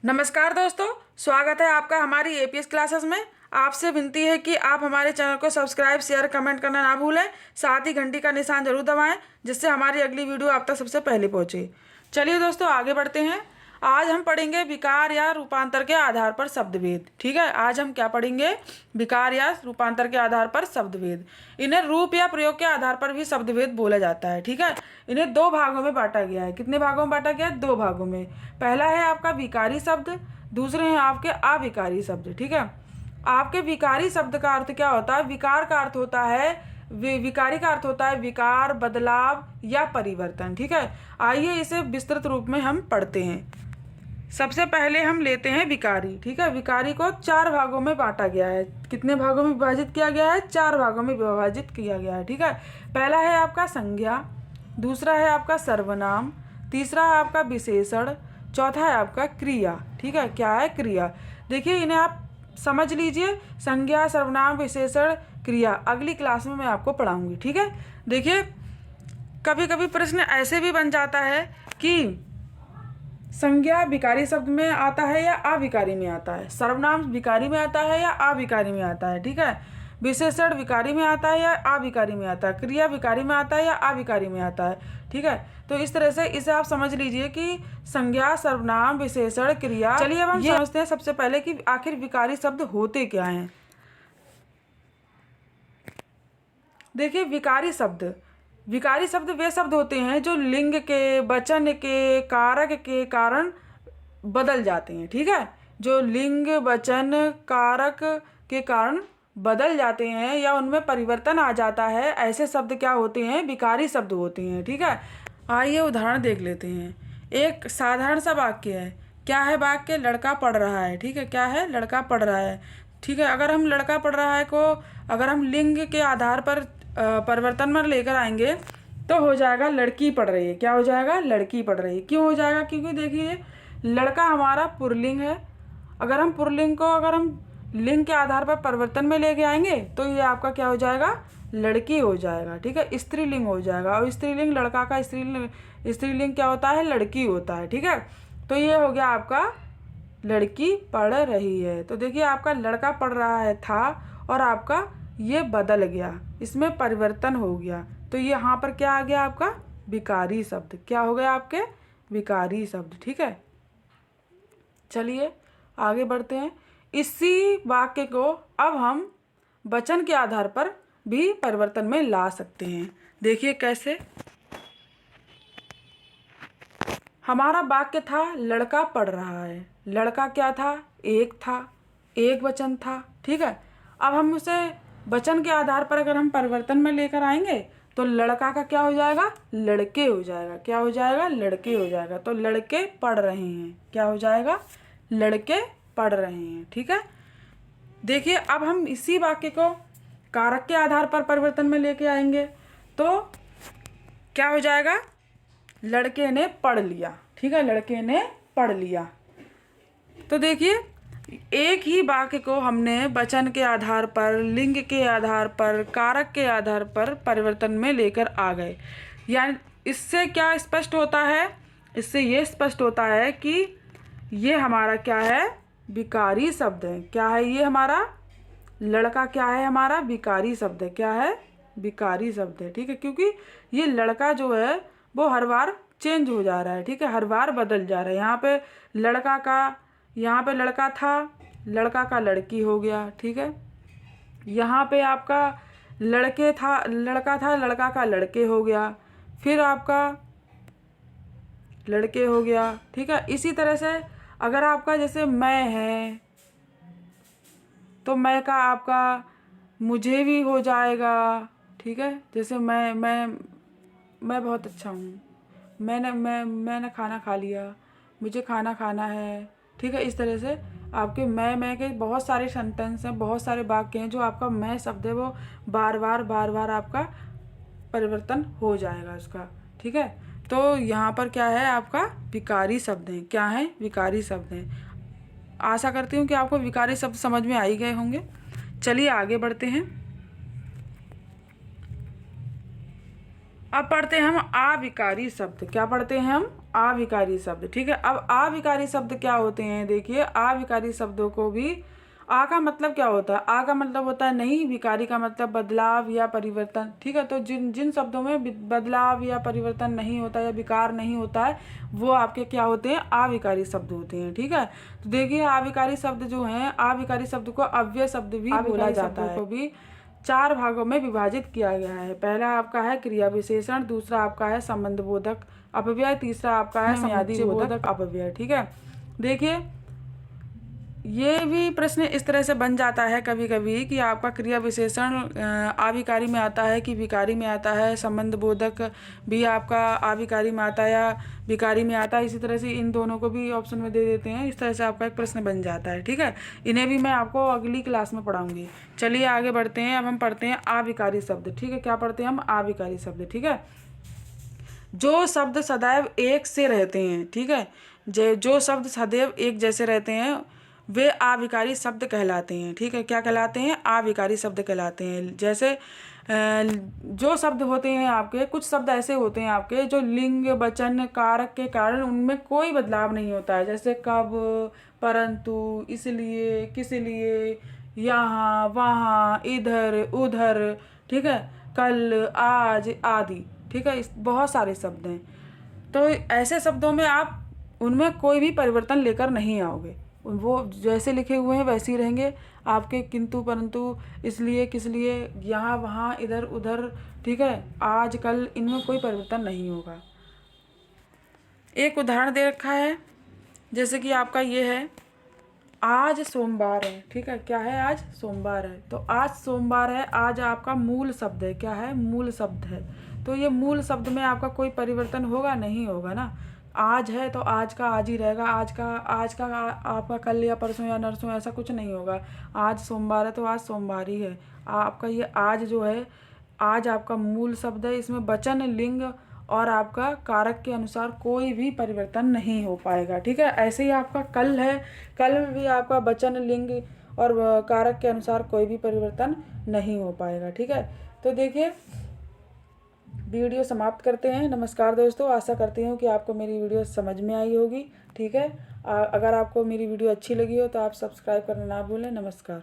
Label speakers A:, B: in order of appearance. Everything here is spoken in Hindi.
A: नमस्कार दोस्तों, स्वागत है आपका हमारी एपीएस क्लासेस में। आपसे विनती है कि आप हमारे चैनल को सब्सक्राइब, शेयर, कमेंट करना ना भूलें। साथ ही घंटी का निशान जरूर दबाएं, जिससे हमारी अगली वीडियो आप तक सबसे पहले पहुंचे। चलिए दोस्तों, आगे बढ़ते हैं। आज हम पढ़ेंगे विकार या रूपांतर के आधार पर शब्दभेद। ठीक है, आज हम क्या पढ़ेंगे? विकार या रूपांतर के आधार पर शब्दभेद। इन्हें रूप या प्रयोग के आधार पर भी शब्दभेद बोला जाता है। ठीक है, इन्हें दो भागों में बांटा गया है। कितने भागों में बांटा गया है? दो भागों में। पहला है आपका विकारी शब्द, दूसरे हैं आपके अविकारी शब्द। ठीक है, आपके विकारी शब्द का अर्थ क्या होता है? विकार का अर्थ होता है, विकारी का अर्थ होता है विकार, बदलाव या परिवर्तन। ठीक है, आइए इसे विस्तृत रूप में हम पढ़ते हैं। सबसे पहले हम लेते हैं विकारी। ठीक है, विकारी को चार भागों में बांटा गया है। कितने भागों में विभाजित किया गया है? चार भागों में विभाजित किया गया है। ठीक है, पहला है आपका संज्ञा, दूसरा है आपका सर्वनाम, तीसरा है आपका विशेषण, चौथा है आपका क्रिया। ठीक है, क्या है? क्रिया। देखिए, इन्हें आप समझ लीजिए। संज्ञा, सर्वनाम, विशेषण, क्रिया अगली क्लास में मैं आपको पढ़ाऊंगी। ठीक है, देखिए कभी कभी प्रश्न ऐसे भी बन जाता है कि संज्ञा विकारी शब्द में आता है या अविकारी में आता है, सर्वनाम विकारी में आता है या अविकारी में आता है। ठीक है, विशेषण विकारी में आता है या अविकारी में आता है, क्रिया विकारी में आता है या अविकारी में आता है। ठीक है, तो इस तरह से इसे आप समझ लीजिए कि संज्ञा, सर्वनाम, विशेषण, क्रिया। चलिए अब हम समझते हैं सबसे पहले कि आखिर विकारी शब्द होते क्या हैं। देखिए, विकारी शब्द वे शब्द होते हैं जो लिंग के, वचन के, कारक के कारण बदल जाते हैं। ठीक है, जो लिंग, वचन, कारक के कारण बदल जाते हैं या उनमें परिवर्तन आ जाता है, ऐसे शब्द क्या होते हैं? विकारी शब्द होते हैं। ठीक है, आइए उदाहरण देख लेते हैं। एक साधारण सा वाक्य है। क्या है वाक्य? लड़का पढ़ रहा है। ठीक है, क्या है? लड़का पढ़ रहा है। ठीक है, अगर हम लड़का पढ़ रहा है को अगर हम लिंग के आधार पर परिवर्तन में लेकर आएंगे तो हो जाएगा लड़की पढ़ रही है। क्या हो जाएगा? लड़की पढ़ रही है। क्यों हो जाएगा? क्योंकि देखिए, लड़का हमारा पुल्लिंग है। अगर हम पुल्लिंग को अगर हम लिंग के आधार पर परिवर्तन में लेके आएंगे तो ये आपका क्या हो जाएगा? लड़की हो जाएगा। ठीक है, स्त्रीलिंग हो जाएगा। और स्त्रीलिंग, लड़का का स्त्रीलिंग क्या होता है? लड़की होता है। ठीक है, तो ये हो गया आपका लड़की पढ़ रही है। तो देखिए, आपका लड़का पढ़ रहा है था और आपका ये बदल गया, इसमें परिवर्तन हो गया। तो ये यहाँ पर क्या आ गया? आपका विकारी शब्द। क्या हो गया? आपके विकारी शब्द। ठीक है, चलिए आगे बढ़ते हैं। इसी वाक्य को अब हम वचन के आधार पर भी परिवर्तन में ला सकते हैं। देखिए कैसे। हमारा वाक्य था लड़का पढ़ रहा है। लड़का क्या था? एक था, एक वचन था। ठीक है, अब हम उसे वचन के आधार पर अगर हम परिवर्तन में लेकर आएंगे तो लड़का का क्या हो जाएगा? लड़के हो जाएगा। क्या हो जाएगा? लड़के हो जाएगा। तो लड़के पढ़ रहे हैं। क्या हो जाएगा? लड़के पढ़ रहे हैं। ठीक है, देखिए अब हम इसी वाक्य को कारक के आधार पर परिवर्तन में लेके आएंगे तो क्या हो जाएगा? लड़के ने पढ़ लिया। ठीक है, लड़के ने पढ़ लिया। तो देखिए, एक ही वाक्य को हमने वचन के आधार पर, लिंग के आधार पर, कारक के आधार पर परिवर्तन में लेकर आ गए। यानी इससे क्या स्पष्ट होता है? इससे ये स्पष्ट होता है कि ये हमारा क्या है? विकारी शब्द है। क्या है ये हमारा? लड़का क्या है हमारा? विकारी शब्द है। क्या है? विकारी शब्द है। ठीक है, क्योंकि ये लड़का जो है वो हर बार चेंज हो जा रहा है। ठीक है, हर बार बदल जा रहा है। यहाँ पे लड़का था, लड़का का लड़की हो गया। ठीक है, यहाँ पे आपका लड़का था, लड़का का लड़के हो गया, फिर आपका लड़के हो गया। ठीक है, इसी तरह से अगर आपका जैसे मैं है तो मैं का आपका मुझे भी हो जाएगा। ठीक है, जैसे मैं बहुत अच्छा हूँ, मैंने खाना खा लिया, मुझे खाना खाना है। ठीक है, इस तरह से आपके मैं के बहुत सारे सेंटेंस हैं, बहुत सारे वाक्य हैं जो आपका मैं शब्द है वो बार बार आपका परिवर्तन हो जाएगा उसका। ठीक है, तो यहाँ पर क्या है? आपका विकारी शब्द हैं। क्या है? विकारी शब्द हैं। आशा करती हूँ कि आपको विकारी शब्द समझ में आ ही गए होंगे। चलिए आगे बढ़ते हैं। अब पढ़ते हैं हम अविकारी शब्द। क्या पढ़ते हैं हम? अविकारी शब्द। ठीक है, अब अविकारी शब्द क्या होते हैं, देखिए अविकारी शब्दों को भी, आ का मतलब क्या होता है, आ का मतलब होता है नहीं, विकारी का मतलब बदलाव या परिवर्तन। ठीक है, तो जिन शब्दों में बदलाव या परिवर्तन नहीं होता या विकार नहीं होता है वो आपके क्या होते हैं, अविकारी शब्द होते हैं। ठीक है, तो देखिए अविकारी शब्द जो हैं, अविकारी शब्द को अव्यय शब्द भी बोला जाता है, को भी 4 भागों में विभाजित किया गया है। पहला आपका है क्रिया विशेषण, दूसरा आपका है संबंध बोधक अपव्यय, तीसरा आपका है समुच्चय बोधक अपव्यय। ठीक है, देखिए ये भी प्रश्न इस तरह से बन जाता है कभी कभी कि आपका क्रिया विशेषण अविकारी में आता है कि विकारी में आता है, संबंध बोधक भी आपका अविकारी में आता है या विकारी में आता है। इसी तरह से इन दोनों को भी ऑप्शन में दे देते हैं, इस तरह से आपका एक प्रश्न बन जाता है। ठीक है, इन्हें भी मैं आपको अगली क्लास में पढ़ाऊंगी। चलिए आगे बढ़ते हैं, अब हम पढ़ते हैं अविकारी शब्द। ठीक है, क्या पढ़ते हैं हम, अविकारी शब्द। ठीक है, जो शब्द सदैव एक से रहते हैं, ठीक है, जो शब्द सदैव एक जैसे रहते हैं वे अविकारी शब्द कहलाते हैं। ठीक है, क्या कहलाते हैं, अविकारी शब्द कहलाते हैं। जैसे जो शब्द होते हैं आपके, कुछ शब्द ऐसे होते हैं आपके जो लिंग वचन कारक के कारण उनमें कोई बदलाव नहीं होता है, जैसे कब, परंतु, इसलिए, किस लिए, यहाँ, वहाँ, इधर, उधर, ठीक है, कल, आज आदि। ठीक है, बहुत सारे शब्द हैं, तो ऐसे शब्दों में आप उनमें कोई भी परिवर्तन लेकर नहीं आओगे, वो जैसे लिखे हुए हैं वैसे ही रहेंगे आपके, किंतु, परंतु, इसलिए, किस लिए, यहाँ, वहाँ, इधर, उधर, ठीक है, आज, कल, इनमें कोई परिवर्तन नहीं होगा। एक उदाहरण दे रखा है, जैसे कि आपका ये है, आज सोमवार है। ठीक है, क्या है, आज सोमवार है, तो आज सोमवार है, आज आपका मूल शब्द है, क्या है, मूल शब्द है। तो ये मूल शब्द में आपका कोई परिवर्तन होगा, नहीं होगा ना। आज है तो आज का आज ही रहेगा, आज का आपका कल या परसों या नरसों ऐसा कुछ नहीं होगा। आज सोमवार है तो आज सोमवार ही है। आपका ये आज जो है, आज आपका मूल शब्द है, इसमें वचन, लिंग और आपका कारक के अनुसार कोई भी परिवर्तन नहीं हो पाएगा। ठीक है, ऐसे ही आपका कल है, कल में भी आपका वचन, लिंग और कारक के अनुसार कोई भी परिवर्तन नहीं हो पाएगा। ठीक है, तो देखिए वीडियो समाप्त करते हैं। नमस्कार दोस्तों, आशा करती हूँ कि आपको मेरी वीडियो समझ में आई होगी। ठीक है, अगर आपको मेरी वीडियो अच्छी लगी हो तो आप सब्सक्राइब करना ना भूलें। नमस्कार।